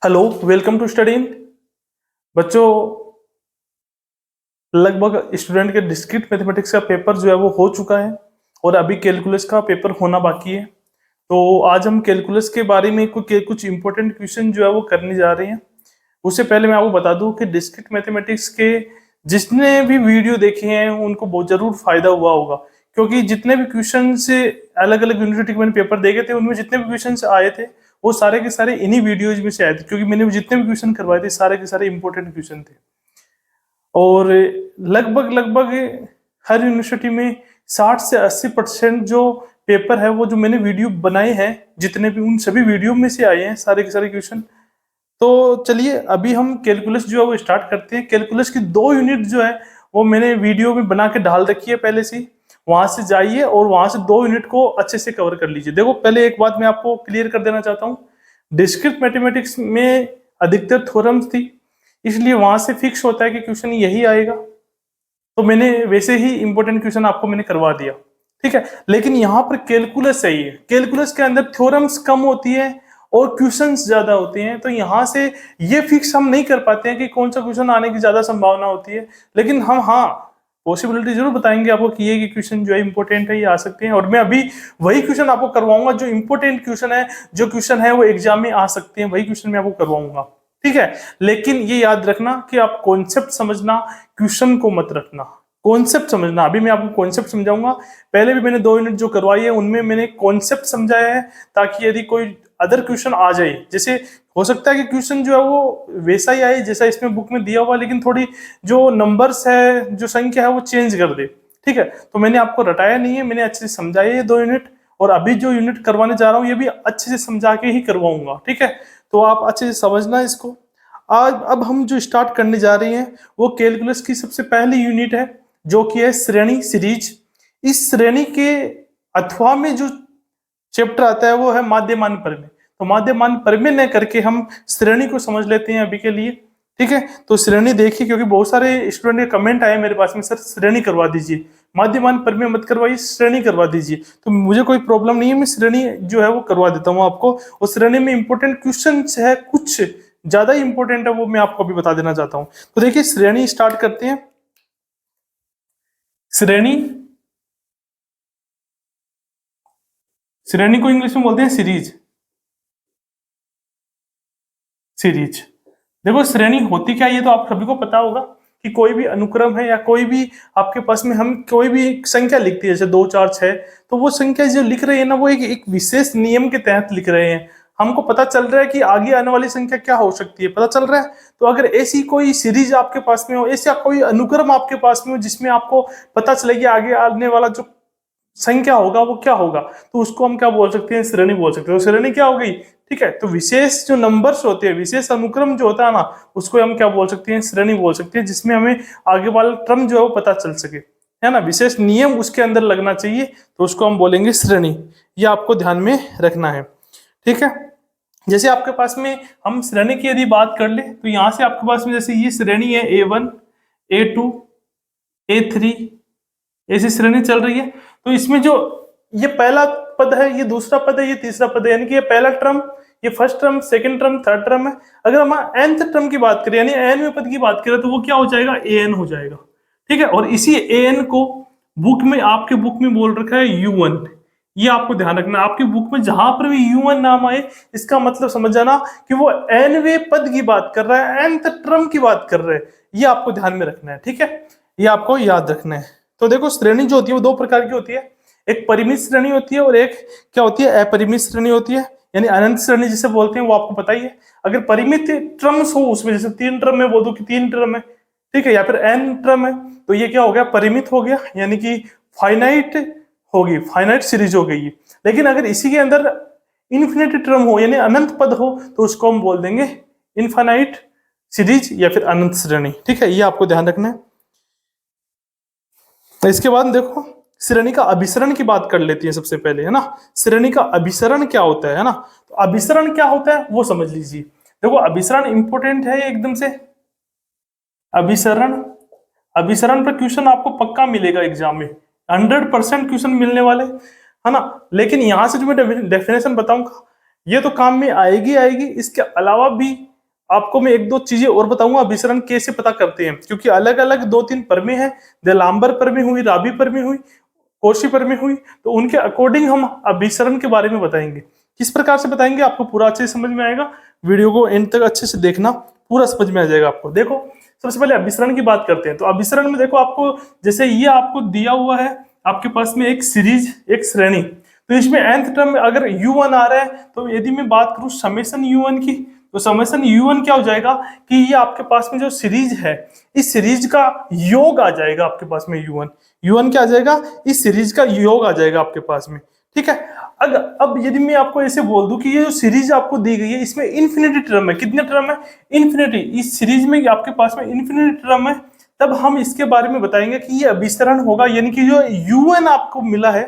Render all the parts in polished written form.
Hello, welcome to study in. बच्चों, लगभग student के डिस्क्रीट मैथमेटिक्स का पेपर जो है वो हो चुका है और अभी कैलकुलस का पेपर होना बाकी है। तो आज हम कैलकुलस के बारे में कुछ इंपॉर्टेंट क्वेश्चन जो है वो करने जा रहे हैं। उससे पहले मैं आपको बता दूं कि डिस्क्रीट मैथमेटिक्स के जितने भी वीडियो देखे हैं उनको बहुत जरूर फायदा हुआ होगा, क्योंकि जितने भी क्वेश्चन से अलग अलग यूनिवर्सिटी के मैंने पेपर देखे थे उनमें जितने भी क्वेश्चन आए थे वो सारे के सारे इन्हीं वीडियोज में से आए थे, क्योंकि मैंने जितने भी क्वेश्चन करवाए थे सारे के सारे इंपॉर्टेंट क्वेश्चन थे। और लगभग लगभग हर यूनिवर्सिटी में 60 से 80% जो पेपर है वो जो मैंने वीडियो बनाए हैं जितने भी उन सभी वीडियो में से आए हैं सारे के सारे क्वेश्चन। तो चलिए अभी हम कैलकुलस जो है वो स्टार्ट करते हैं। कैलकुलस की 2 यूनिट जो है वो मैंने वीडियो में बना के डाल रखी है पहले से। वहां से जाइए और वहां से 2 यूनिट को अच्छे से कवर कर लीजिए। देखो, पहले एक बात मैं आपको क्लियर कर देना चाहता हूँ। डिस्क्रीट मैथमेटिक्स में अधिकतर थ्योरम्स थी, इसलिए वहां से फिक्स होता है कि क्वेश्चन यही आएगा। तो मैंने वैसे ही इंपॉर्टेंट क्वेश्चन आपको मैंने करवा दिया, ठीक है। लेकिन यहाँ पर कैलकुलस सही है, कैलकुलस के अंदर थ्योरम्स कम होती है और क्वेश्चंस ज्यादा होते हैं, तो यहाँ से ये फिक्स हम नहीं कर पाते हैं कि कौन सा क्वेश्चन आने की ज्यादा संभावना होती है। लेकिन हम हाँ पॉसिबिलिटी जरूर बताएंगे आपको कि ये क्वेश्चन जो है इंपॉर्टेंट है, ये आ सकते हैं। और मैं अभी वही क्वेश्चन आपको करवाऊंगा जो इंपॉर्टेंट क्वेश्चन है, जो क्वेश्चन है वो एग्जाम में आ सकते हैं, वही क्वेश्चन मैं आपको करवाऊंगा, ठीक है। लेकिन ये याद रखना कि आप कॉन्सेप्ट समझना, क्वेश्चन को मत रखना। कॉन्सेप्ट समझना, अभी मैं आपको कॉन्सेप्ट समझाऊंगा। पहले भी मैंने 2 यूनिट जो करवाई है उनमें मैंने कॉन्सेप्ट समझाया है, ताकि यदि कोई अदर क्वेश्चन आ जाए, जैसे हो सकता है कि क्वेश्चन जो है वो वैसा ही आए जैसा इसमें बुक में दिया हुआ, लेकिन थोड़ी जो नंबर्स है, जो संख्या है वो चेंज कर दे, ठीक है। तो मैंने आपको रटाया नहीं है, मैंने अच्छे से समझाया ये 2 यूनिट। और अभी जो यूनिट करवाने जा रहा हूँ ये भी अच्छे से समझा के ही करवाऊंगा, ठीक है। तो आप अच्छे से समझना इसको। आज अब हम जो स्टार्ट करने जा रहे हैं वो कैलकुलस की सबसे पहली यूनिट है, जो कि है श्रेणी सीरीज। इस श्रेणी के अथवा में जो चैप्टर आता है वो है माध्यमान प्रमेय। तो माध्यमान प्रमेय न करके हम श्रेणी को समझ लेते हैं अभी के लिए, ठीक है। तो श्रेणी देखिए, क्योंकि बहुत सारे स्टूडेंट के कमेंट आए मेरे पास में, सर श्रेणी करवा दीजिए, माध्यमान प्रमेय मत करवाइए, श्रेणी करवा दीजिए। तो मुझे कोई प्रॉब्लम नहीं है, मैं श्रेणी जो है वो करवा देता हूँ आपको। और श्रेणी में इंपॉर्टेंट क्वेश्चन है, कुछ ज्यादा इंपॉर्टेंट है, वो मैं आपको अभी बता देना चाहता हूँ। तो देखिए श्रेणी स्टार्ट करते हैं। श्रेणी, श्रेणी को इंग्लिश में बोलते हैं सीरीज। सीरीज, देखो श्रेणी होती क्या है ये तो आप सभी को पता होगा कि कोई भी अनुक्रम है या कोई भी आपके पास में हम कोई भी संख्या लिखती है, जैसे 2 4 6, तो वो संख्या जो लिख रहे हैं ना वो एक विशेष नियम के तहत लिख रहे हैं। हमको पता चल रहा है कि आगे आने वाली संख्या क्या हो सकती है, पता चल रहा है। तो अगर ऐसी कोई सीरीज आपके पास में हो, ऐसा कोई अनुक्रम आपके पास में हो जिसमें आपको पता चले कि आगे आने वाला जो संख्या होगा वो क्या होगा, तो उसको हम क्या बोल सकते हैं, श्रेणी बोल सकते हैं। तो श्रेणी क्या हो गई, ठीक है। तो विशेष जो नंबर्स होते हैं, विशेष अनुक्रम जो होता है ना, उसको हम क्या बोल सकते हैं, श्रेणी बोल सकते हैं, जिसमें हमें आगे वाला क्रम जो है वो पता चल सके, है ना। विशेष नियम उसके अंदर लगना चाहिए, तो उसको हम बोलेंगे श्रेणी। ये आपको ध्यान में रखना है, ठीक है। जैसे आपके पास में हम श्रेणी की यदि बात कर ले, तो यहाँ से आपके पास में जैसे ये श्रेणी है A1 A2 A3, ऐसी श्रेणी चल रही है। तो इसमें जो ये पहला पद है, ये दूसरा पद है, ये तीसरा पद है, यानी कि ये पहला टर्म, ये first term, second term, third term है। अगर हम nth टर्म की बात करें, यानी nवें पद की बात करें, तो वो क्या हो जाएगा, an हो जाएगा, ठीक है। और इसी an को बुक में, आपके बुक में बोल रखा है U1। ये आपको ध्यान रखना, आपकी बुक में जहां पर भी U1 नाम आए, इसका मतलब समझ जाना कि वो nवें पद की बात कर रहा है, nth टर्म की बात कर रहा है। ये आपको ध्यान में रखना है, ठीक है, ये आपको याद रखना है। तो देखो श्रेणी जो होती है वो 2 प्रकार की होती है, एक परिमित श्रेणी होती है और एक क्या होती है, अपरिमित श्रेणी होती है, यानी अनंत श्रेणी जिसे बोलते हैं, वो आपको पता ही है। अगर परिमित टर्म्स हो उसमें, जैसे 3 टर्म में बोल दो कि 3 टर्म है, ठीक है, या फिर n टर्म है, तो ये क्या हो गया, परिमित हो गया, यानी कि फाइनाइट होगी, फाइनाइट सीरीज हो गई। लेकिन अगर इसी के अंदर इन्फिनिटी टर्म हो, यानी अनंत पद हो, तो उसको हम बोल देंगे इनफाइनाइट सीरीज या फिर अनंत श्रेणी, ठीक है। ये आपको ध्यान रखना है। तो इसके बाद देखो श्रेणी का अभिसरण की बात कर लेती है सबसे पहले, है ना। श्रेणी का अभिसरण क्या होता है ना। तो अभिसरण क्या होता है वो समझ लीजिए। देखो अभिसरण इंपॉर्टेंट है एकदम से। अभिसरण, अभिसरण पर क्वेश्चन आपको पक्का मिलेगा एग्जाम में, 100% क्वेश्चन मिलने वाले, है ना। लेकिन यहां से जो मैं डेफिनेशन बताऊंगा ये तो काम में आएगी आएगी, इसके अलावा भी आपको मैं एक दो चीजें और बताऊंगा अभिसरण कैसे पता करते हैं, क्योंकि अलग अलग दो तीन परमें हैं, देलाम्बर परमें हुई, राबी परमें हुई, कोशी परमें हुई, तो उनके अकॉर्डिंग हम अभिसरण के बारे में बताएंगे। किस प्रकार से बताएंगे आपको पूरा अच्छे से समझ में आएगा, वीडियो को एंड तक अच्छे से देखना, पूरा समझ में आ जाएगा आपको। देखो सबसे पहले अभिसरण की बात करते हैं। तो अभिसरण में देखो आपको, जैसे ये आपको दिया हुआ है आपके पास में एक सीरीज, एक श्रेणी, तो इसमें nth टर्म में अगर u1 आ रहा है, तो यदि मैं बात करूं समेशन u1 की, तो समेशन u1 क्या हो जाएगा कि ये आपके पास में जो सीरीज है, इस सीरीज का योग आ जाएगा आपके पास में u1 क्या आ जाएगा, इस सीरीज का योग आ जाएगा आपके पास में। ठीक है, अगर अब यदि मैं आपको ऐसे बोल दूं कि ये जो सीरीज आपको दी गई है इसमें इन्फिनिटी टर्म है, कितने टर्म है, इन्फिनिटी, इस सीरीज में आपके पास में इन्फिनिटी टर्म है, तब हम इसके बारे में बताएंगे कि ये अभिसरण होगा, यानी कि जो u1 आपको मिला है,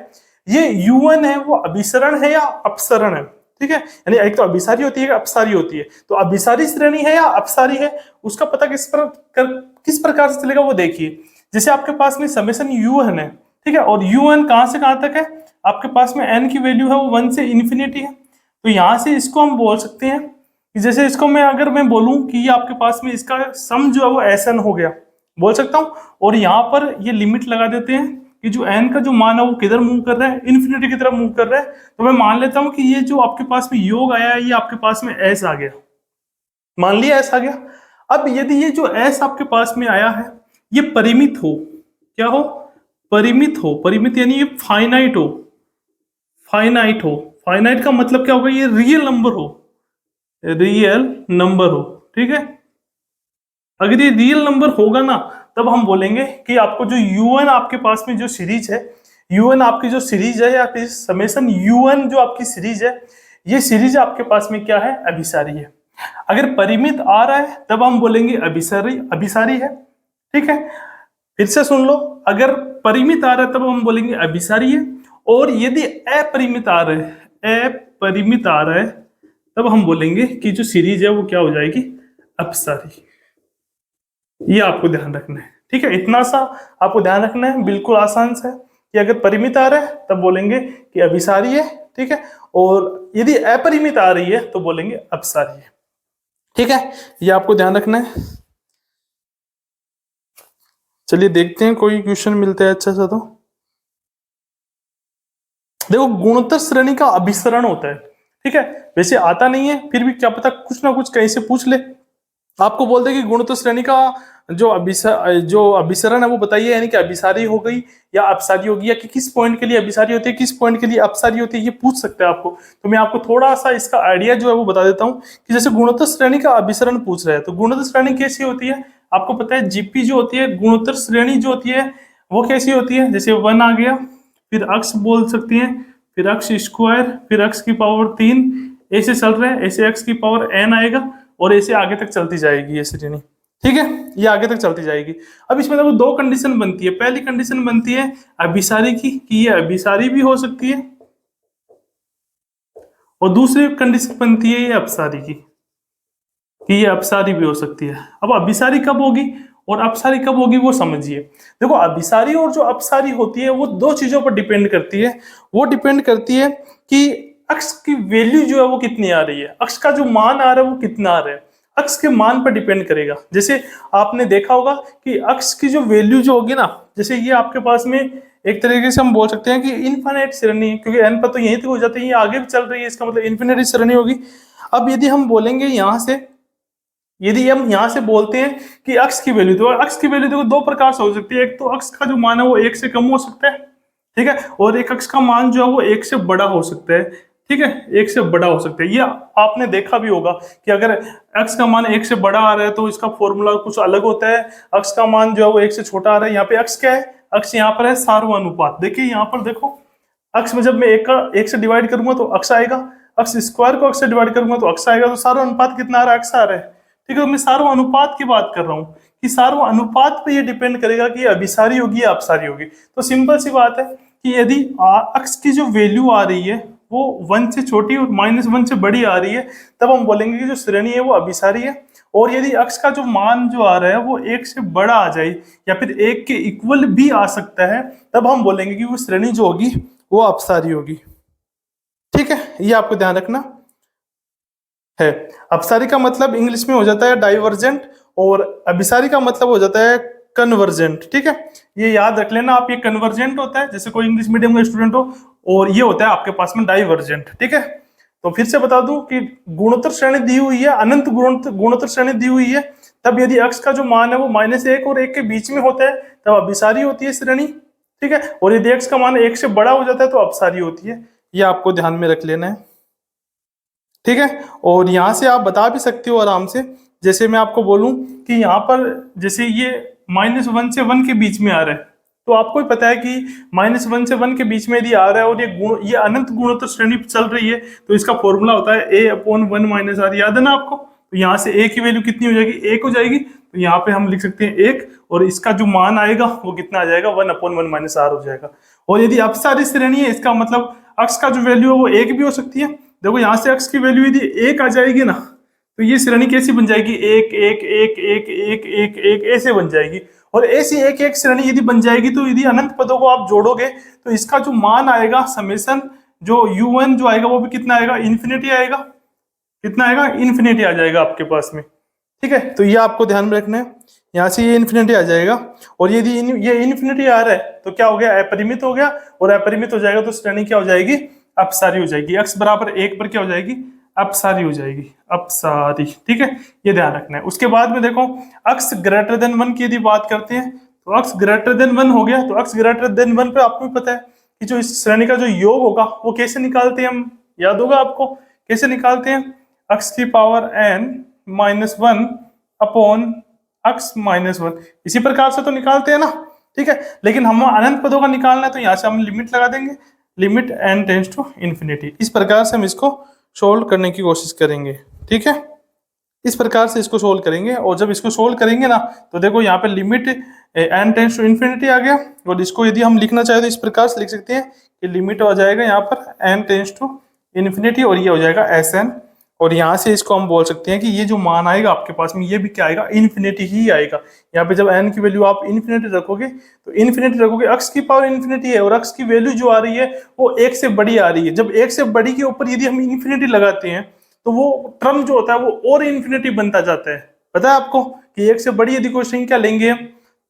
ये u1 है वो अभिसरण है या अपसरण है। ठीक है, यानी एक तो अभिसारी होती है, एक अपसारी होती है, तो अभिसारी श्रेणी है या अपसारी है, उसका पता किस प्रकार से चलेगा वो देखिए। जैसे आपके पास में समेशन u1 है, ठीक है, और u1 कहां से कहां तक है, आपके पास में n की वैल्यू है वो 1 से इन्फिनिटी है, तो यहां से इसको हम बोल सकते हैं कि जैसे इसको मैं अगर मैं बोलूं कि ये आपके पास में इसका सम जो है वो Sn हो गया, बोल सकता हूं, और यहाँ पर ये लिमिट लगा देते हैं कि जो n का जो मान है वो किधर मूव कर रहा है, इन्फिनिटी की तरफ मूव कर रहा है, तो मैं मान लेता हूं कि ये जो आपके पास में योग आया है ये आपके पास में s आ गया, मान लिया s आ गया। अब यदि ये जो s आपके पास में आया है ये परिमित हो, क्या हो, परिमित हो, परिमित यानी ये फाइनाइट हो, फाइनाइट हो, फाइनाइट का मतलब क्या होगा, ये रियल नंबर हो, रियल नंबर हो। ठीक है, अगर ये रियल नंबर होगा ना, तब हम बोलेंगे कि आपको जो u1 आपके पास में जो सीरीज है, u1 आपकी जो सीरीज है या फिर समेशन u1 जो आपकी सीरीज है, ये सीरीज आपके पास में क्या है, अभिसारी है। अगर परिमित आ रहा है तब हम बोलेंगे अभिसारी, अभिसारी है। ठीक है, फिर से सुन लो, अगर परिमित आ रहा है तब हम बोलेंगे अभिसारी है, और यदि अपरिमित आ रहा है, अपरिमित आ रहा है, तब हम बोलेंगे कि जो सीरीज है वो क्या हो जाएगी, अपसारी। ये आपको ध्यान रखना है। ठीक है, इतना सा आपको ध्यान रखना है, बिल्कुल आसान सा है कि अगर परिमित आ रहा है तब बोलेंगे कि अभिसारी है। ठीक है, और यदि अपरिमित आ रही है तो बोलेंगे अपसारी है। ठीक है, ये आपको ध्यान रखना है। चलिए देखते हैं कोई क्वेश्चन मिलता है अच्छा सा। तो देखो गुणोत्तर श्रेणी का अभिसरण होता है। ठीक है, वैसे आता नहीं है, फिर भी क्या पता कुछ ना कुछ कहीं से पूछ ले, आपको बोल दे कि गुणोत्तर श्रेणी का जो अभिसरण है वो बताइए, यानी कि अभिसारी हो गई या अपसारी होगी, या कि किस पॉइंट के लिए अभिसारी होती है, किस पॉइंट के लिए अपसारी होती है, ये पूछ सकते हैं आपको। तो मैं आपको थोड़ा सा इसका आइडिया जो है वो बता देता हूँ कि जैसे गुणोत्तर श्रेणी का अभिसरण पूछ रहे हैं, तो गुणोत्तर श्रेणी कैसी होती है, आपको पता है जीपी जो होती है, गुणोत्तर श्रेणी जो होती है वो कैसी होती है, जैसे 1 आ गया, फिर अक्ष बोल सकती है, फिर अक्ष स्क्वायर, फिर अक्ष की पावर 3, ऐसे चल रहा है, ऐसे अक्ष की पावर n आएगा, और ऐसे आगे तक चलती जाएगी ये श्रेणी। ठीक है, ये आगे तक चलती जाएगी। अब इसमें देखो दो कंडीशन बनती है, पहली कंडीशन बनती है अभिसारी की, कि ये अभिसारी भी हो सकती है, और दूसरी कंडीशन बनती है ये अपसारी की, कि ये अपसारी भी हो सकती है। अब अभिसारी कब होगी और अपसारी कब होगी वो समझिए। देखो अभिसारी और जो अपसारी होती है वो दो चीजों पर डिपेंड करती है। वो डिपेंड करती है कि अक्ष की वैल्यू जो है वो कितनी आ रही है, अक्ष का जो मान आ रहा है वो कितना आ रहा है, अक्ष के मान पर डिपेंड करेगा। जैसे आपने देखा होगा कि अक्ष की जो वैल्यू जो होगी ना, जैसे ये आपके पास में एक तरीके से हम बोल सकते हैं कि इनफाइनाइट श्रेणी, क्योंकि एन पर तो यहीं तक हो जाती है, ये आगे भी चल रही है, इसका मतलब इनफिनिटी श्रेणी होगी। अब यदि हम बोलेंगे यहां से, यदि हम यहां से बोलते हैं कि अक्ष की वैल्यू, तो अक्ष की वैल्यू देखो दो प्रकार से हो सकती है, एक तो अक्ष का जो मान है वो 1 से कम हो सकता है, ठीक है, और एक अक्ष का मान जो है वो 1 से बड़ा हो सकता है। ठीक है, 1 से बड़ा हो सकता है, ये आपने देखा भी होगा कि अगर अक्ष का मान 1 से बड़ा आ रहा है तो इसका फॉर्मूला कुछ अलग होता है, अक्ष का मान जो है वो 1 से छोटा आ रहा है। यहाँ पे अक्ष क्या है, अक्ष यहाँ पर है सार्वनुपात। देखिए यहाँ पर देखो, अक्ष में जब मैं 1 से डिवाइड करूंगा तो अक्ष आएगा, अक्ष स्क्वायर को अक्ष से डिवाइड करूंगा तो अक्ष आएगा, तो सार्वनुपात कितना आ रहा है, अक्ष आ रहा है। ठीक है, मैं सार्वनुपात की बात कर रहा हूँ कि सार्वनुपात पे ये डिपेंड करेगा कि अपसारी होगी या अपसारी होगी। तो सिंपल सी बात है कि यदि अक्ष की जो वैल्यू आ रही है वो 1 से छोटी और -1 से बड़ी आ रही है, तब हम बोलेंगे कि जो श्रेणी है वो अभिसारी है। और यदि अक्ष का जो मान जो आ रहा है वो 1 से बड़ा आ जाए या फिर 1 के इक्वल भी आ सकता है, तब हम बोलेंगे कि वो श्रेणी जो होगी वो अपसारी होगी। ठीक है, ये आपको ध्यान रखना। है। अपसारी का मतलब इंग्लिश में हो जाता है डाइवर्जेंट, और अभिसारी का मतलब हो जाता है कन्वर्जेंट। ठीक है, ये याद रख लेना आप, ये कन्वर्जेंट होता है जैसे कोई इंग्लिश मीडियम का स्टूडेंट हो, और ये होता है आपके पास में डाइवर्जेंट। ठीक है, तो फिर से बता दूं कि गुणोत्तर श्रेणी दी हुई है, अनंत गुणोत्तर श्रेणी दी हुई है, तब यदि अक्ष का जो मान है वो -1 और 1 के बीच में होता है तब अभिसारी होती है श्रेणी। ठीक है, और यदि x का मान 1 से बड़ा हो जाता है तो अपसारी होती है। ये आपको ध्यान में रख लेना है। ठीक है, और यहाँ से आप बता भी सकते हो आराम से, जैसे मैं आपको बोलूं कि यहाँ पर जैसे ये -1 से 1 के बीच में आ रहा है, तो आपको भी पता है कि -1 से 1 के बीच में यदि आ रहा है और ये अनंत गुणोत्तर श्रेणी चल रही है, तो इसका फॉर्मूला होता है a/1 - r। याद है ना आपको? तो यहाँ से a की वैल्यू कितनी हो जाएगी? 1 हो जाएगी। तो यहाँ पे हम लिख सकते हैं 1, और इसका जो मान आएगा वो कितना आ जाएगा? 1/1 - r हो जाएगा। और यदि अपसारी श्रेणी है, इसका मतलब अक्ष का जो वैल्यू है वो 1 भी हो सकती है। देखो यहाँ से अक्ष की वैल्यू यदि 1 आ जाएगी ना, तो ये श्रेणी कैसी बन जाएगी? 1 1 1 1 1 1 1 ऐसे बन जाएगी। और ऐसी एक एक श्रेणी यदि बन जाएगी तो यदि अनंत पदों को आप जोड़ोगे तो इसका जो मान आएगा समेशन, जो u1 जो आएगा वो भी कितना आएगा? इन्फिनिटी आएगा। कितना आएगा? इन्फिनिटी आ जाएगा आपके पास में। ठीक है, तो ये आपको ध्यान में रखना है, यहाँ से ये इन्फिनिटी आ जाएगा। और यदि ये इन्फिनिटी आ रहा है तो क्या हो गया? अपरिमित हो गया, और अपरिमित हो जाएगा तो श्रेणी क्या हो जाएगी? अपसारी हो जाएगी। x बराबर 1 पर क्या हो जाएगी? अपसारी हो जाएगी, अपसारी। ठीक है, ये ध्यान रखना है। उसके बाद में देखो, x ग्रेटर देन 1 की यदि बात करते हैं तो x ग्रेटर देन 1 हो गया, तो x ग्रेटर देन 1 पे आपको भी पता है कि जो इस श्रेणी का जो योग होगा वो कैसे निकालते हैं हम? याद होगा आपको कैसे निकालते हैं? x की पावर n -1 अपॉन x -1, इसी प्रकार से तो निकालते हैं ना। ठीक है, लेकिन हम अनंत पदों का निकालना है तो यहाँ से हम लिमिट लगा देंगे, limit n tends to infinity. इस प्रकार से हम इसको सोल्व करने की कोशिश करेंगे। ठीक है, इस प्रकार से इसको सोल्व करेंगे, और जब इसको सोल्व करेंगे ना तो देखो यहाँ पे limit n tends to infinity आ गया। और इसको यदि हम लिखना चाहे तो इस प्रकार से लिख सकते हैं कि लिमिट आ जाएगा यहाँ पर n टेंड्स टू इन्फिनिटी, और ये हो जाएगा Sn। और यहाँ से इसको हम बोल सकते हैं कि ये जो मान आएगा आपके पास में ये भी क्या आएगा? इन्फिनिटी ही आएगा। यहाँ पे जब n की वैल्यू आप इन्फिनिटी रखोगे तो इन्फिनिटी रखोगे, x की पावर इन्फिनिटी है और x की वैल्यू जो आ रही है वो 1 से बड़ी आ रही है। जब 1 से बड़ी के ऊपर यदि हम इन्फिनिटी लगाते हैं तो वो टर्म जो होता है वो और इन्फिनिटी बनता जाता है। पता है आपको कि 1 से बड़ी यदि कोई संख्या लेंगे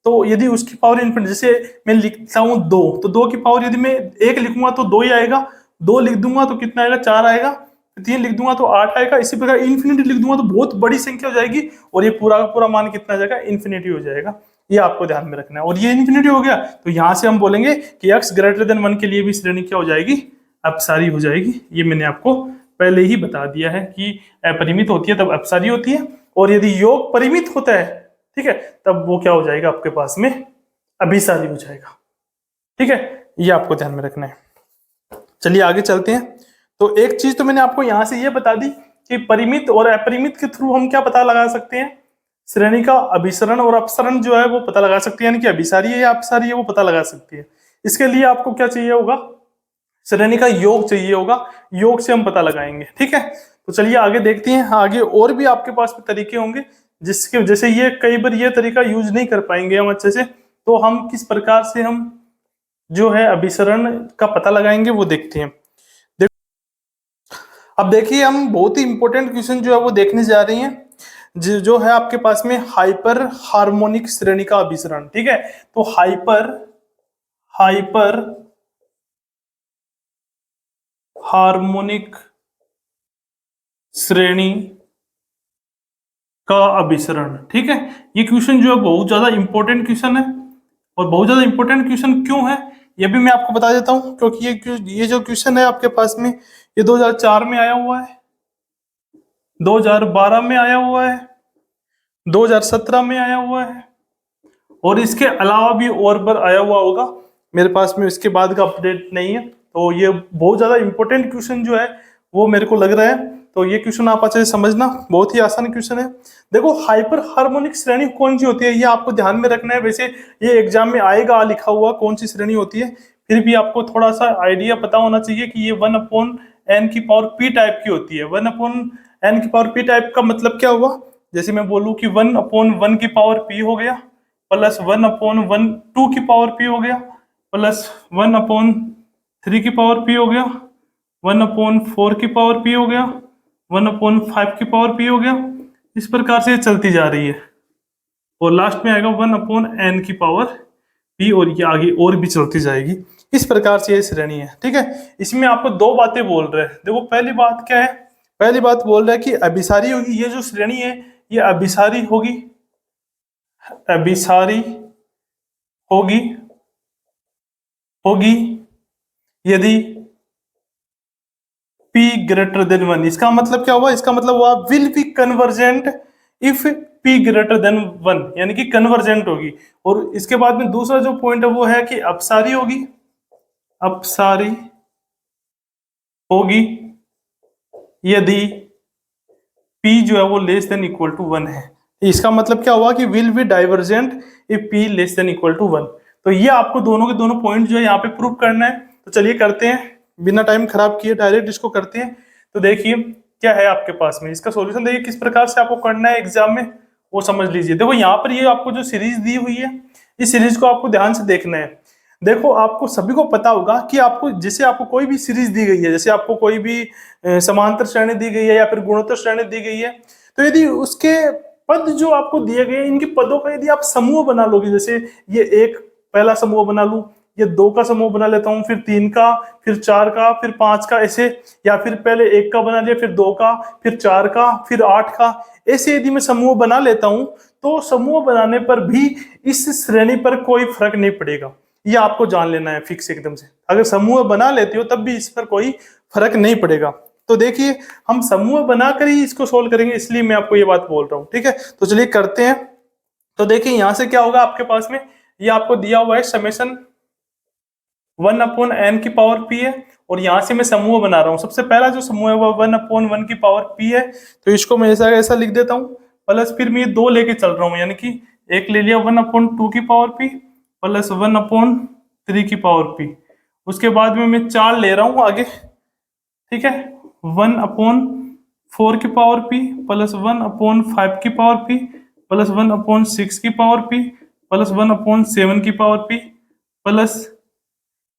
तो यदि उसकी पावर इन्फिनिटी, जैसे मैं लिखता हूँ 2, तो 2 की पावर यदि मैं 1 लिखूंगा तो 2 ही आएगा, 2 लिख दूंगा तो कितना आएगा? 4 आएगा, 3 लिख दूंगा तो 8 आएगा। इसी प्रकार इन्फिनिटी लिख दूंगा तो बहुत बड़ी संख्या हो जाएगी, और ये पूरा का पूरा मान कितना आ जाएगा? इन्फिनिटी हो जाएगा। ये आपको ध्यान में रखना है। और ये इन्फिनिटी हो गया तो यहाँ से हम बोलेंगे कि x ग्रेटर देन 1 के लिए भी श्रेणी क्या हो जाएगी? अपसारी हो जाएगी। ये मैंने आपको पहले ही बता दिया है कि अपरिमित होती है तब अपसारी होती है, और यदि योग परिमित होता है, ठीक है, तब वो क्या हो जाएगा आपके पास में? अभिसारी हो जाएगा। ठीक है, ये आपको ध्यान में रखना है। चलिए आगे चलते हैं। तो एक चीज तो मैंने आपको यहाँ से ये बता दी कि परिमित और अपरिमित के थ्रू हम क्या पता लगा सकते हैं? श्रेणी का अभिसरण और अपसरण जो है वो पता लगा सकते हैं, यानी कि अभिसारी है या अपसारी है वो पता लगा सकती है। इसके लिए आपको क्या चाहिए होगा? श्रेणी का योग चाहिए होगा, योग से हम पता लगाएंगे। ठीक है, तो चलिए आगे देखते हैं। आगे और भी आपके पास में तरीके होंगे जिसके, जैसे ये कई बार ये तरीका यूज नहीं कर पाएंगे हम अच्छे से, तो हम किस प्रकार से हम जो है अभिसरण का पता लगाएंगे वो देखते हैं। अब देखिए हम बहुत ही इंपॉर्टेंट क्वेश्चन जो है वो देखने जा रहे हैं, जो है आपके पास में हाइपर हार्मोनिक श्रेणी का अभिसरण। ठीक है, तो हाइपर हार्मोनिक श्रेणी का अभिसरण। ठीक है, ये क्वेश्चन जो है बहुत ज्यादा इंपॉर्टेंट क्वेश्चन है, और बहुत ज्यादा इंपॉर्टेंट क्वेश्चन क्यों है ये भी मैं आपको बता देता हूं, क्योंकि ये जो क्वेश्चन है आपके पास में ये 2004 में आया हुआ है, 2012 में आया हुआ है, 2017 में आया हुआ है, और इसके अलावा भी और बार आया हुआ होगा। मेरे पास में इसके बाद का अपडेट नहीं है। तो ये बहुत ज्यादा इंपॉर्टेंट क्वेश्चन जो है वो मेरे को लग रहा है, तो ये क्वेश्चन आप अच्छे से समझना, बहुत ही आसान क्वेश्चन है। देखो हाइपर हार्मोनिक श्रेणी कौन सी होती है ये आपको ध्यान में रखना है। वैसे ये एग्जाम में आएगा लिखा हुआ कौन सी श्रेणी होती है, फिर भी आपको थोड़ा सा आइडिया पता होना चाहिए कि ये 1/n की पावर p टाइप की होती है। 1/n की पावर p टाइप का मतलब क्या हुआ? जैसे मैं बोलूँ कि 1/1 की पावर p हो गया, प्लस 1/1 2 की पावर p हो गया, प्लस 1/3 की पावर p हो गया, 1/4 की पावर p हो गया, 1/5 की पावर p हो गया। इस प्रकार से ये चलती जा रही है और लास्ट में आएगा 1/n की पावर p और ये आगे और भी चलती जाएगी। इस प्रकार से ये श्रेणी है, ठीक है। इसमें आपको दो बातें बोल रहे हैं। देखो पहली बात क्या है, पहली बात बोल रहा है कि अभिसारी होगी, ये जो श्रेणी है ये अभिसारी होगी, अभिसारी होगी होगी यदि p ग्रेटर देन 1। इसका मतलब क्या हुआ, इसका मतलब हुआ will be convergent if p greater than 1, यानी कि कन्वर्जेंट होगी। और इसके बाद में दूसरा जो पॉइंट है वो है कि अपसारी होगी, अपसारी होगी यदि p जो है वो लेस देन इक्वल टू 1 है। इसका मतलब क्या हुआ कि will be divergent if p less than equal to 1। तो ये आपको दोनों के दोनों पॉइंट जो है यहाँ पे प्रूव करना है। तो चलिए करते हैं, बिना टाइम खराब किए डायरेक्ट इसको करते हैं। तो देखिए क्या है आपके पास में, इसका सॉल्यूशन देखिए किस प्रकार से आपको करना है एग्जाम में, वो समझ लीजिए। देखो यहाँ पर ये आपको जो सीरीज दी हुई है, इस सीरीज को आपको ध्यान से देखना है। देखो आपको सभी को पता होगा कि आपको जैसे आपको कोई भी सीरीज दी गई है, जैसे आपको कोई भी समांतर श्रेणी दी गई है या फिर गुणोत्तर श्रेणी दी गई है, तो यदि उसके पद जो आपको दिए गए, इनके पदों का यदि आप समूह बना लोगे, जैसे ये एक पहला समूह बना लूं, ये 2 का समूह बना लेता हूं, फिर 3 का, फिर 4 का, फिर 5 का, ऐसे, या फिर पहले 1 का बना लिया, फिर 2 का, फिर 4 का, फिर 8 का, ऐसे यदि मैं समूह बना लेता हूं, तो समूह बनाने पर भी इस श्रेणी पर कोई फर्क नहीं पड़ेगा। ये आपको जान लेना है फिक्स एकदम से। अगर समूह बना लेते हो तब भी इस पर कोई फर्क नहीं पड़ेगा। तो देखिए हम समूह बनाकर ही इसको सोल्व करेंगे, इसलिए मैं आपको ये बात बोल रहा हूँ, ठीक है। तो चलिए करते हैं। तो देखिए यहां से क्या होगा आपके पास में, ये आपको दिया हुआ है समेशन 1/n की पावर p है, और यहां से मैं समूह बना रहा हूं। सबसे पहला जो समूह है वो 1/1 की पावर p है, तो इसको मैं ऐसा ऐसा लिख देता हूं। प्लस फिर मैं ये 2 लेके चल रहा हूं, यानी कि एक ले लिया 1/2 की पावर p प्लस 1/3 की पावर p। उसके बाद में मैं 4 ले रहा हूं आगे, ठीक है। 1/4 की पावर p प्लस 1/5 की पावर p प्लस 1/6 की पावर p प्लस 1/7 की पावर p प्लस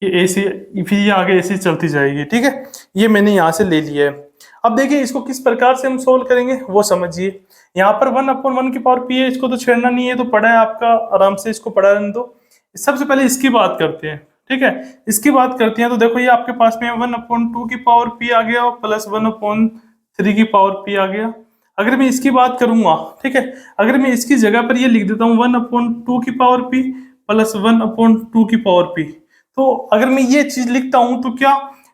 ये ऐसे, फिर ये आगे ऐसे चलती जाएगी, ठीक है। ये मैंने यहाँ से ले लिया है। अब देखिए इसको किस प्रकार से हम सोल्व करेंगे वो समझिए। यहाँ पर 1/1 की पावर p है, इसको तो छेड़ना नहीं है, तो पढ़ा है आपका, आराम से इसको पढ़ा रहने दो। सबसे पहले इसकी बात करते हैं, ठीक है। इसकी बात करते हैं तो देखो ये आपके पास में 1/2 की पावर p आ गया प्लस 1/3 की पावर p आ गया। अगर मैं इसकी बात करूंगा, ठीक है, अगर मैं इसकी जगह पर ये लिख देता हूँ 1/2 की पावर p प्लस 1/2 की पावर p, तो अगर मैं ये चीज लिखता हूं तो क्या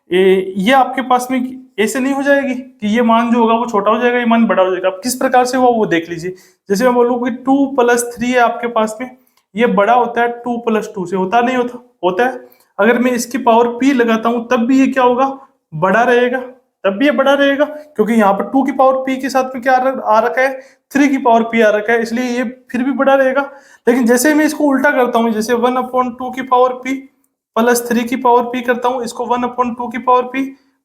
ये आपके पास में ऐसे नहीं हो जाएगी कि ये मान जो होगा वो छोटा हो जाएगा, ये मान बड़ा हो जाएगा। अब किस प्रकार से वो देख लीजिए। जैसे मैं बोलूँ कि 2+3 है आपके पास में, ये बड़ा होता है 2+2 से, होता नहीं होता, होता है। अगर मैं इसकी पावर p लगाता हूं तब भी ये क्या होगा, बड़ा रहेगा, तब भी ये बड़ा रहेगा, क्योंकि यहाँ पर 2 की पावर p के साथ में क्या आ रखा है, 3 की पावर p आ रखा है, इसलिए ये फिर भी बड़ा रहेगा। लेकिन जैसे मैं इसको उल्टा करता हूँ, जैसे 1/2 की पावर p प्लस 3 की पावर p करता हूँ, इसको 1/2 की पावर p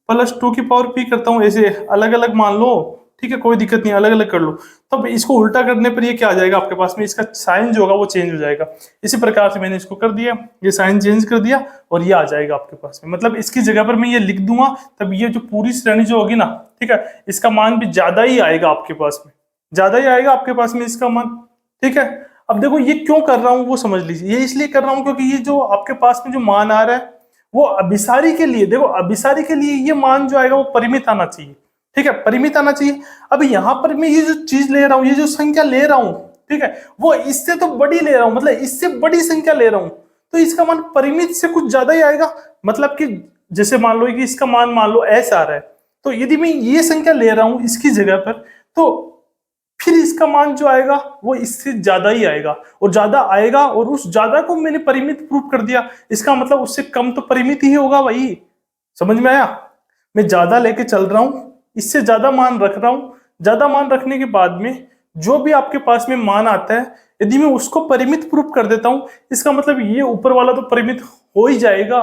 प्लस 2 की पावर p करता हूँ, ऐसे अलग अलग मान लो, ठीक है, कोई दिक्कत नहीं, अलग अलग कर लो। तब इसको उल्टा करने पर ये क्या आ जाएगा आपके पास में, इसका साइन जो होगा वो चेंज हो जाएगा। इसी प्रकार से मैंने इसको कर दिया, ये साइन चेंज कर दिया और ये आ जाएगा आपके पास में। मतलब इसकी जगह पर मैं ये लिख दूंगा, तब ये जो पूरी श्रेणी जो होगी ना, ठीक है, इसका मान भी ज्यादा ही आएगा आपके पास में, ज्यादा ही आएगा आपके पास में इसका मान, ठीक है। अब देखो ये क्यों कर रहा हूं वो समझ लीजिए। ये इसलिए कर रहा हूं क्योंकि ये जो आपके पास में जो मान आ रहा है वो अभिसारी के लिए, देखो अभिसारी के लिए ये मान जो आएगा वो परिमित आना चाहिए, ठीक है, परिमित आना चाहिए। अब यहाँ पर मैं ये जो चीज ले रहा हूँ, ये जो संख्या ले रहा हूँ, ठीक है, वो इससे तो बड़ी ले रहा हूँ, मतलब इससे बड़ी संख्या ले रहा हूँ, तो इसका मान परिमित से कुछ ज्यादा ही आएगा। मतलब कि जैसे मान लो कि इसका मान मान लो ऐसा आ रहा है, तो यदि मैं ये संख्या ले रहा हूँ इसकी जगह पर, तो फिर इसका मान जो आएगा वो इससे ज्यादा ही आएगा, और ज्यादा आएगा, और उस ज्यादा को मैंने परिमित प्रूफ कर दिया, इसका मतलब उससे कम तो परिमित ही होगा भाई। समझ में आया, मैं ज्यादा लेके चल रहा हूं, इससे ज्यादा मान रख रहा हूं, ज्यादा मान रखने के बाद में जो भी आपके पास में मान आता है, यदि मैं उसको परिमित प्रूफ कर देता हूं, इसका मतलब ये ऊपर वाला तो परिमित हो ही जाएगा,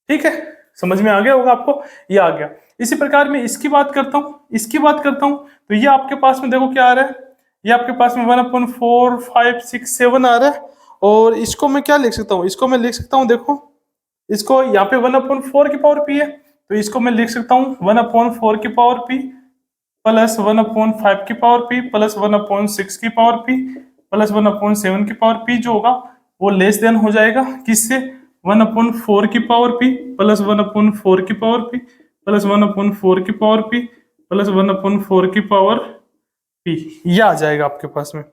ठीक है। समझ में आ गया होगा आपको, ये आ गया। इसी प्रकार मैं इसकी बात करता हूँ, इसकी बात करता हूँ, तो ये आपके पास में देखो क्या आ रहा है, ये आपके पास में 1/4 5 6 7 आ रहा है। और इसको मैं क्या लिख सकता हूँ, इसको मैं लिख सकता हूँ, देखो इसको यहाँ पे 1/4 की पावर p है, तो इसको मैं लिख सकता हूँ 1/4 की पावर p प्लस 1/5 की पावर पी प्लस 1/6 की पावर पी प्लस 1/7 की पावर पी जो होगा वो लेस देन हो जाएगा किससे, 1/4 की पावर पी प्लस 1/4 की पावर पी प्लस 1/4 की पावर पी प्लस 1/4 की पावर पी, ये आ जाएगा आपके पास में।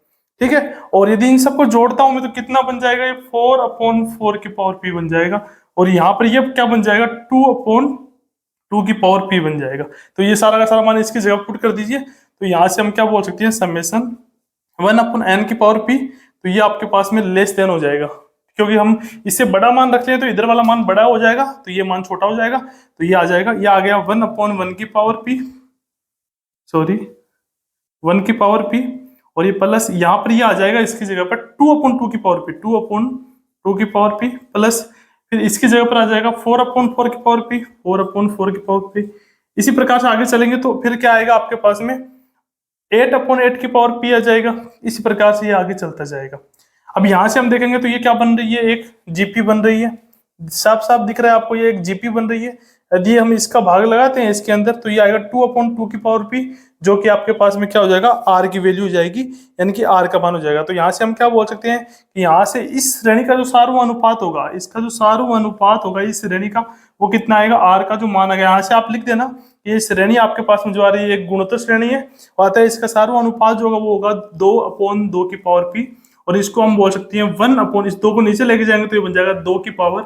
ठीक है, और यदि इन सबको जोड़ता हूं मैं तो कितना बन जाएगा, ये 4/4 की पावर पी बन जाएगा, और यहाँ पर ये क्या बन जाएगा, 2/2 की पावर पी बन जाएगा। तो ये सारा का सारा मान इसकी जगह पुट कर दीजिए, तो यहाँ से हम क्या बोल सकते हैं, समेशन 1/n की पावर पी, तो ये आपके पास में लेस देन हो जाएगा, क्योंकि हम इससे बड़ा मान रख लें तो इधर वाला मान बड़ा हो जाएगा तो ये मान छोटा हो जाएगा, तो ये आ जाएगा, ये आ गया 1/1 की पावर पी, सॉरी 1 की पावर पी, और ये प्लस यहाँ पर ये आ जाएगा इसकी जगह पर 2/2 की पावर पी, 2/2 की पावर पी प्लस फिर इसकी जगह पर आ जाएगा 4/4 की पावर पी, 4/4 की पावर पी। इसी प्रकार से आगे चलेंगे तो फिर क्या आएगा आपके पास में, 8/8 की पावर पी आ जाएगा। इसी प्रकार से ये आगे चलता जाएगा। अब यहां से हम देखेंगे तो ये क्या बन रही है, एक जीपी बन रही है, साफ साफ दिख रहा है आपको, ये एक जीपी बन रही है। यदि हम इसका भाग लगाते हैं इसके अंदर तो ये आएगा 2/2 की पावर पी, जो कि आपके पास में क्या हो जाएगा, आर की वैल्यू हो जाएगी, यानी कि आर का मान हो जाएगा। तो यहाँ से हम क्या बोल सकते हैं कि यहाँ से इस श्रेणी का जो सार्वनुपात होगा, इसका जो सार्वनुपात होगा इस श्रेणी का, वो कितना आएगा, आर का जो मान आ गया। यहाँ से आप लिख देना, ये श्रेणी आपके पास में जो आ रही है एक गुणोत्तर श्रेणी है, और अतः इसका सार्वनुपात जो होगा वो होगा 2/2 की पावर पी, और इसको हम बोल सकते हैं 1 इस 2 को नीचे लेके जाएंगे तो ये बन जाएगा 2 की पावर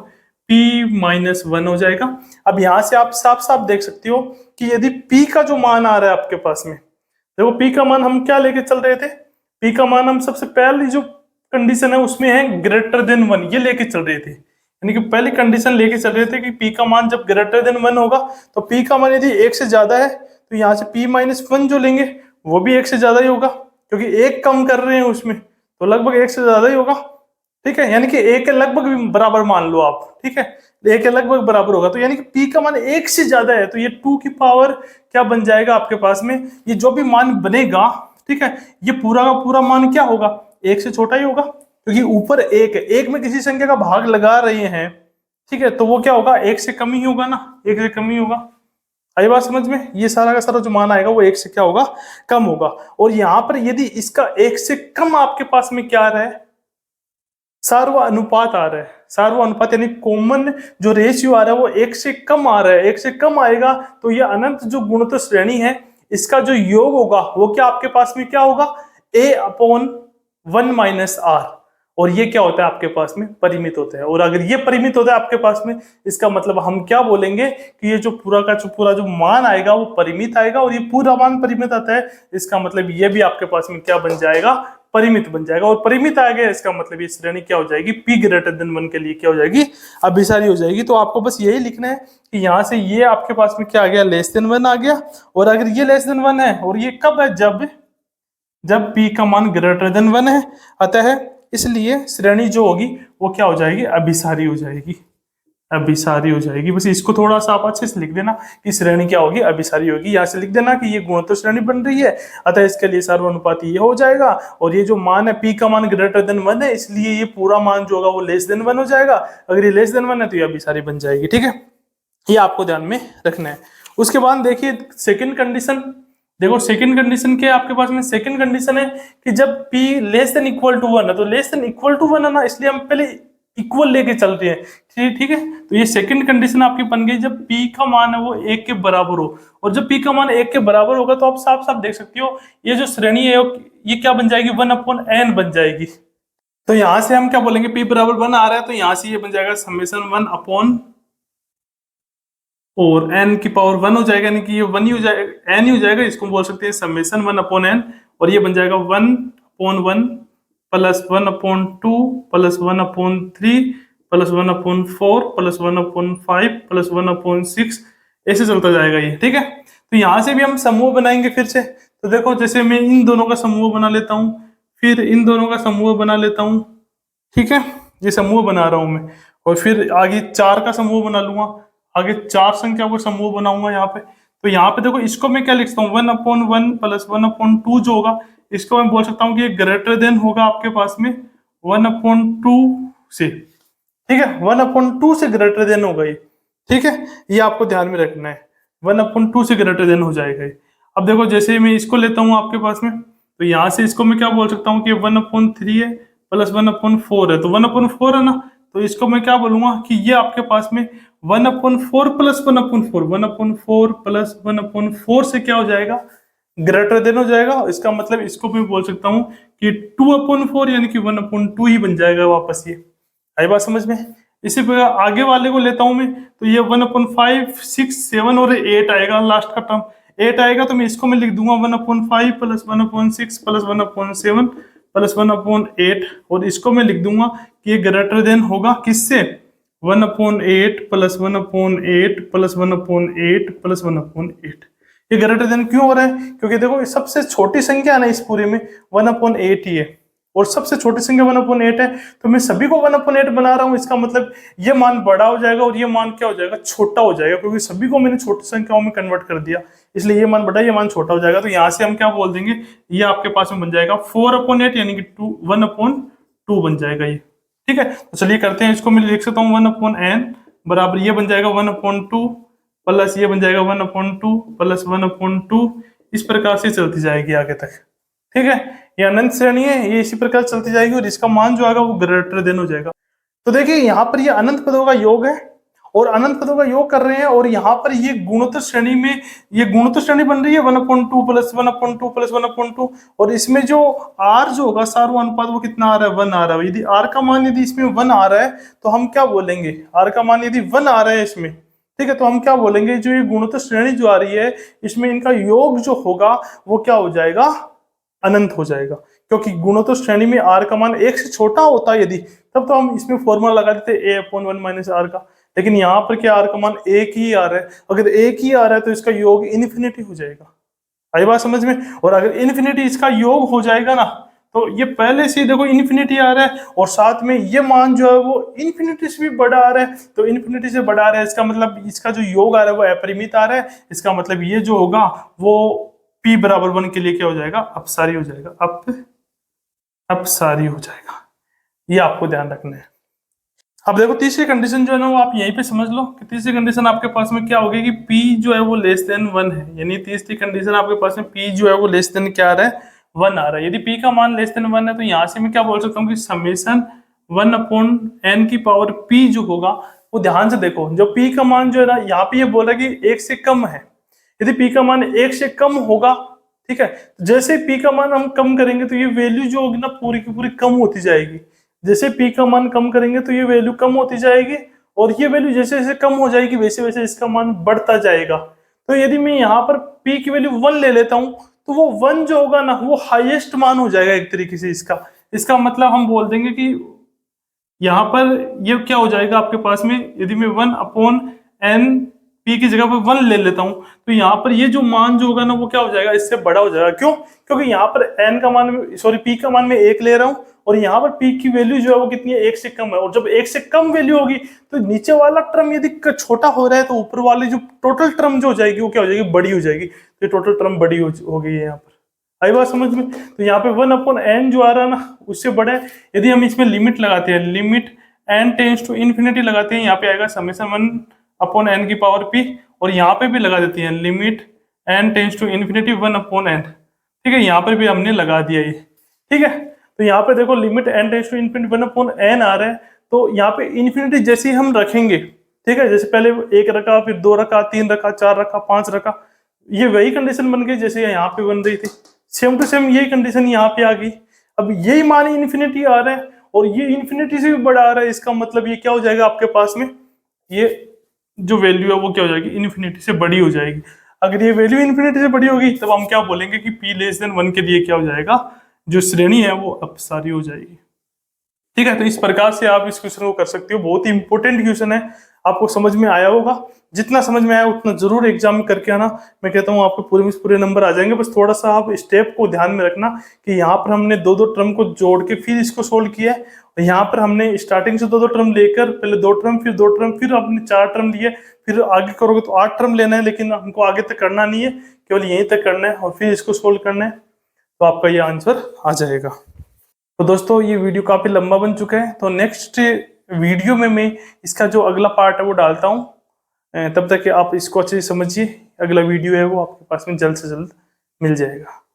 p-1 हो जाएगा। अब यहां से आप साफ साफ देख सकते हो कि यदि p का जो मान आ रहा है आपके पास में, देखो p का मान हम क्या लेके चल रहे थे, p का मान हम सबसे पहली जो कंडीशन है उसमें है ग्रेटर देन 1, ये लेके चल रहे थे, यानी कि पहली कंडीशन लेके चल रहे थे कि p का मान जब ग्रेटर देन 1 होगा तो p का मान यदि 1 से ज्यादा है तो यहाँ से p-1 जो लेंगे वो भी 1 से ज्यादा ही होगा, क्योंकि 1 कम कर रहे हैं उसमें तो लगभग 1 से ज्यादा ही होगा। ठीक है, यानी कि 1 के लगभग भी बराबर मान लो आप, ठीक है, 1 के लगभग बराबर होगा, तो यानी कि p का मान 1 से ज्यादा है, तो ये 2 की पावर क्या बन जाएगा आपके पास में, ये जो भी मान बनेगा, ठीक है, ये पूरा का पूरा मान क्या होगा, 1 से छोटा ही होगा, क्योंकि ऊपर 1 है, 1 में किसी संख्या का भाग लगा रहे हैं, ठीक है, तो वो क्या होगा, 1 से कम ही होगा ना, 1 से कम ही होगा। आई बात समझ में, ये सारा का सारा जो मान आएगा वो 1 से क्या होगा, कम होगा। और यहाँ पर यदि इसका 1 से कम आपके पास में क्या आ रहा है, सार्वनुपात आ रहा है, सार्वनुपात यानी कॉमन जो रेशियो आ रहा है वो 1 से कम आ रहा है, 1 से कम आएगा तो ये अनंत जो गुणोत्तर श्रेणी है इसका जो योग होगा वो क्या आपके पास में क्या होगा, a/1 - r, और ये क्या होता है आपके पास में, परिमित होता है। और अगर ये परिमित होता है आपके पास में, इसका मतलब हम क्या बोलेंगे कि ये जो पूरा जो मान आएगा वो परिमित आएगा, और ये पूरा मान परिमित आता है, इसका मतलब ये भी आपके पास में क्या बन जाएगा, परिमित बन जाएगा। और परिमित आ गया इसका मतलब ये श्रेणी क्या हो जाएगी, p>1 के लिए क्या हो जाएगी, अभिसारी हो जाएगी। तो आपको बस यही लिखना है कि यहाँ से ये आपके पास में क्या आ गया, <1 आ गया, और अगर ये <1 है और ये कब है, जब p का मान <1 है, अतः इसलिए श्रेणी जो होगी वो क्या हो जाएगी, अभिसारी हो जाएगी, अभिसारी हो जाएगी। बस इसको थोड़ा सा आप अच्छे से लिख देना कि श्रेणी क्या होगी, अभिसारी होगी। यहाँ से लिख देना कि ये गुणोत्तर श्रेणी बन रही है, अतः इसके लिए सार्वनुपात ये हो जाएगा, और ये जो मान है p का मान <1 है, इसलिए ये पूरा मान जो होगा वो <1 हो जाएगा। अगर ये <1 है तो ये अभिसारी बन जाएगी। ठीक है, ये आपको ध्यान में रखना है। उसके बाद देखिए सेकेंड कंडीशन, देखो सेकंड कंडीशन क्या है आपके पास में, सेकंड कंडीशन है कि जब p <=1 है, तो <=1 है ना, इसलिए हम पहले इक्वल लेके चल रहे हैं। ठीक है, तो ये सेकंड कंडीशन आपकी बन गई जब p का मान है वो 1 के बराबर हो, और जब p का मान 1 के बराबर होगा तो आप साफ साफ देख सकते हो ये जो श्रेणी है ये क्या बन जाएगी, 1/n बन जाएगी। तो यहां से हम क्या बोलेंगे, p बराबर 1 आ रहा है तो यहां से ये बन जाएगा समेशन 1/, और n की पावर 1 हो जाएगा, यानी कि ये 1 ही हो जाएगा, n ही हो जाएगा, इसको बोल सकते हैं समेशन 1/n, और ये बन जाएगा 1/1 plus 1/2 plus 1/3 plus 1/4 plus 1/5 plus 1/6, ऐसे चलता जाएगा ये। ठीक है, तो यहाँ से भी हम समूह बनाएंगे फिर से। तो देखो जैसे मैं इन दोनों का समूह बना लेता हूँ, फिर इन दोनों का समूह बना लेता हूँ। ठीक है, ये समूह बना रहा हूँ मैं, और फिर आगे 4 का समूह बना लूंगा, आगे 4 संख्या को समूह बनाऊंगा यहाँ पे। तो यहाँ पे देखो इसको मैं क्या लिखता हूँ, 1/1 प्लस 1/2 जो होगा इसको मैं बोल सकता हूँ कि ग्रेटर देन होगा आपके पास में 1/2 से। ठीक है, 1/2 से ग्रेटर देन होगा ये। ठीक है, ये आपको ध्यान में रखना है, 1/2 से ग्रेटर देन हो जाएगा ये। अब देखो जैसे मैं इसको लेता हूँ आपके पास में, तो यहाँ से इसको मैं क्या बोल सकता हूँ कि 1/3 है प्लस 1/4 है, तो 1/4 है ना, तो इसको मैं क्या बोलूंगा कि ये आपके पास में 1/4 प्लस 1/4, 1/4 प्लस 1/4 से क्या हो जाएगा, ग्रेटर देन हो जाएगा। इसका मतलब इसको मैं बोल सकता हूँ कि 2/4 यानी कि 1/2 ही बन जाएगा वापस। ये आई बात समझ में। इसी प्रकार आगे वाले को लेता हूं मैं, तो ये 1/5 6 7 और 8 आएगा, लास्ट का टर्म 8 आएगा, तो मैं इसको मैं लिख दूंगा 1/5 प्लस 1/6 प्लस 1/7 प्लस 1/8, और इसको मैं लिख दूंगा कि ये ग्रेटर देन होगा किससे, 1/8 प्लस 1/8 प्लस 1/8 प्लस 1/8। ये ग्रेटर देन क्यों हो रहा है, क्योंकि देखो सबसे छोटी संख्या है ना इस पूरे में 1/8 ही है, और सबसे छोटी संख्या 1/8 है, तो मैं सभी को 1/8 बना रहा हूं। इसका मतलब ये मान बड़ा हो जाएगा और ये मान क्या हो जाएगा, छोटा हो जाएगा, क्योंकि सभी को मैंने छोटी संख्याओं में कन्वर्ट कर दिया, इसलिए ये मान बड़ा ये मान छोटा हो जाएगा। तो यहाँ से हम क्या बोल देंगे, ये आपके पास में बन जाएगा 4/8 यानी कि 1/2 बन जाएगा ये। ठीक है, तो चलिए करते हैं इसको, मैं लिख सकता हूँ 1/n बराबर ये बन जाएगा 1/2 प्लस ये बन जाएगा 1/2 प्लस 1/2, इस प्रकार से चलती जाएगी आगे तक। ठीक है, ये अनंत श्रेणी है, ये इसी प्रकार चलती जाएगी और इसका मान जो आएगा वो ग्रेटर देन हो जाएगा। तो देखिए यहाँ पर ये अनंत पदों का योग है और अनंत पदों का योग कर रहे हैं, और यहाँ पर ये गुणोत्तर श्रेणी में ये गुणोत्तर श्रेणी बन रही है 1/2 प्लस 1/2 प्लस 1/2, और इसमें जो r जो होगा सारू अनुपात वो कितना आ रहा है, 1 आ रहा है। यदि r का मान यदि इसमें 1 आ रहा है तो हम क्या बोलेंगे, r का मान यदि 1 आ रहा है इसमें, ठीक है, तो हम क्या बोलेंगे, जो ये गुणोत्तर श्रेणी जो आ रही है इसमें इनका योग जो होगा वो क्या हो जाएगा, अनंत हो जाएगा, क्योंकि गुणोत्तर श्रेणी में r का मान 1 से छोटा होता है यदि, तब तो हम इसमें फॉर्मूला लगा देते a/1 माइनस r का, लेकिन यहाँ पर क्या r का मान 1 ही आ रहा है, अगर 1 ही आ रहा है तो इसका योग इन्फिनिटी हो जाएगा। आई बात समझ में, और अगर इन्फिनिटी इसका योग हो जाएगा ना, तो ये पहले से देखो इन्फिनिटी आ रहा है और साथ में ये मान जो है वो इन्फिनिटी से भी बड़ा आ रहा है, तो इन्फिनिटी से बड़ा आ रहा है, इसका मतलब इसका जो योग आ रहा है वो अपरिमित आ रहा है, इसका मतलब ये जो होगा वो p बराबर 1 के लिए क्या हो जाएगा, अपसारी हो जाएगा, अपसारी हो जाएगा। ये आपको ध्यान रखना है। अब देखो तीसरी कंडीशन जो है ना वो आप यहीं पे समझ लो कि तीसरी कंडीशन आपके पास में क्या होगी कि p जो है वो लेस देन 1 है, यानी तीसरी कंडीशन आपके पास में p जो है वो लेस देन क्या आ रहा है, 1 आ रहा है। यदि p का मान लेस देन 1 है तो यहाँ से मैं क्या बोल सकता हूँ कि समेशन 1/n की पावर p जो होगा वो, ध्यान से देखो जो p का मान जो है ना यहाँ पे ये बोल रहा है कि 1 से कम है, यदि p का मान 1 से कम होगा, ठीक है, जैसे p का मान हम कम करेंगे तो ये वैल्यू जो होगी ना पूरी की पूरी कम होती जाएगी, जैसे p का मान कम करेंगे तो ये वैल्यू कम होती जाएगी, और ये वैल्यू जैसे जैसे कम हो जाएगी वैसे वैसे इसका मान बढ़ता जाएगा। तो यदि मैं यहाँ पर p की वैल्यू 1 ले लेता हूँ तो वो 1 जो होगा ना वो हाईएस्ट मान हो जाएगा एक तरीके से इसका मतलब हम बोल देंगे कि यहाँ पर ये क्या हो जाएगा आपके पास में, यदि मैं 1/n p की जगह पर 1 ले लेता हूं तो यहाँ पर ये जो मान जो होगा ना वो क्या हो जाएगा, इससे बड़ा हो जाएगा। क्यों, क्योंकि यहाँ पर n का मान p का मान में 1 ले रहा हूँ और यहाँ पर p की वैल्यू जो है वो कितनी है, 1 से कम है, और जब 1 से कम वैल्यू होगी तो नीचे वाला टर्म यदि छोटा हो रहा है तो ऊपर वाली जो टोटल टर्म जो हो जाएगी वो क्या हो जाएगी, बड़ी हो जाएगी। तो टोटल टर्म बड़ी हो गई है यहाँ पर। आई बात समझ में, तो यहाँ पे 1/n जो आ रहा है ना उससे बड़ा है। यदि हम इसमें लिमिट लगाते हैं, limit n tends to infinity लगाते हैं, यहाँ पे आएगा समेशन 1/n की पावर p, और यहाँ पे भी लगा देती है limit n tends to infinity 1/n। ठीक है, यहाँ पर भी हमने लगा दिया ये। ठीक है, तो यहाँ पे देखो limit n tends to infinity 1/n आ रहा है, तो यहाँ पे इन्फिनिटी जैसे ही हम रखेंगे, ठीक है, जैसे पहले 1 रखा, फिर 2 रखा, 3 रखा, 4 रखा, 5 रखा, ये वही कंडीशन बन गई जैसे यहाँ पे बन रही थी, सेम टू सेम यही कंडीशन यहाँ पे आ गई। अब यही मान इन्फिनिटी आ रहा है और ये इन्फिनिटी से भी बड़ा आ रहा है, इसका मतलब ये क्या हो जाएगा आपके पास में, ये जो वैल्यू है वो क्या हो जाएगी, इन्फिनिटी से बड़ी हो जाएगी। अगर ये वैल्यू इन्फिनिटी से बड़ी होगी तब हम क्या बोलेंगे कि p लेस देन 1 के लिए क्या हो जाएगा, जो श्रेणी है वो अपसारी हो जाएगी। ठीक है, तो इस प्रकार से आप इस क्वेश्चन को कर सकते हो, बहुत ही इंपॉर्टेंट क्वेश्चन है, आपको समझ में आया होगा, जितना समझ में आया उतना जरूर एग्जाम में करके आना। मैं कहता हूँ आपको पूरे में पूरे नंबर आ जाएंगे, बस थोड़ा सा आप स्टेप को ध्यान में रखना कि यहाँ पर हमने 2-2 टर्म को जोड़ के फिर इसको सोल्व किया है, और यहाँ पर हमने स्टार्टिंग से 2-2 टर्म लेकर पहले 2 टर्म फिर 2 टर्म फिर हमने 4 टर्म लिए, फिर आगे करोगे तो 8 टर्म लेना है, लेकिन हमको आगे तक करना नहीं है, केवल यहीं तक करना है और फिर इसको सोल्व करना है, तो आपका ये आंसर आ जाएगा। तो दोस्तों ये वीडियो काफी लंबा बन चुका है, तो नेक्स्ट वीडियो में मैं इसका जो अगला पार्ट है वो डालता हूँ, तब तक आप इसको अच्छे से समझिए। अगला वीडियो है वो आपके पास में जल्द से जल्द मिल जाएगा।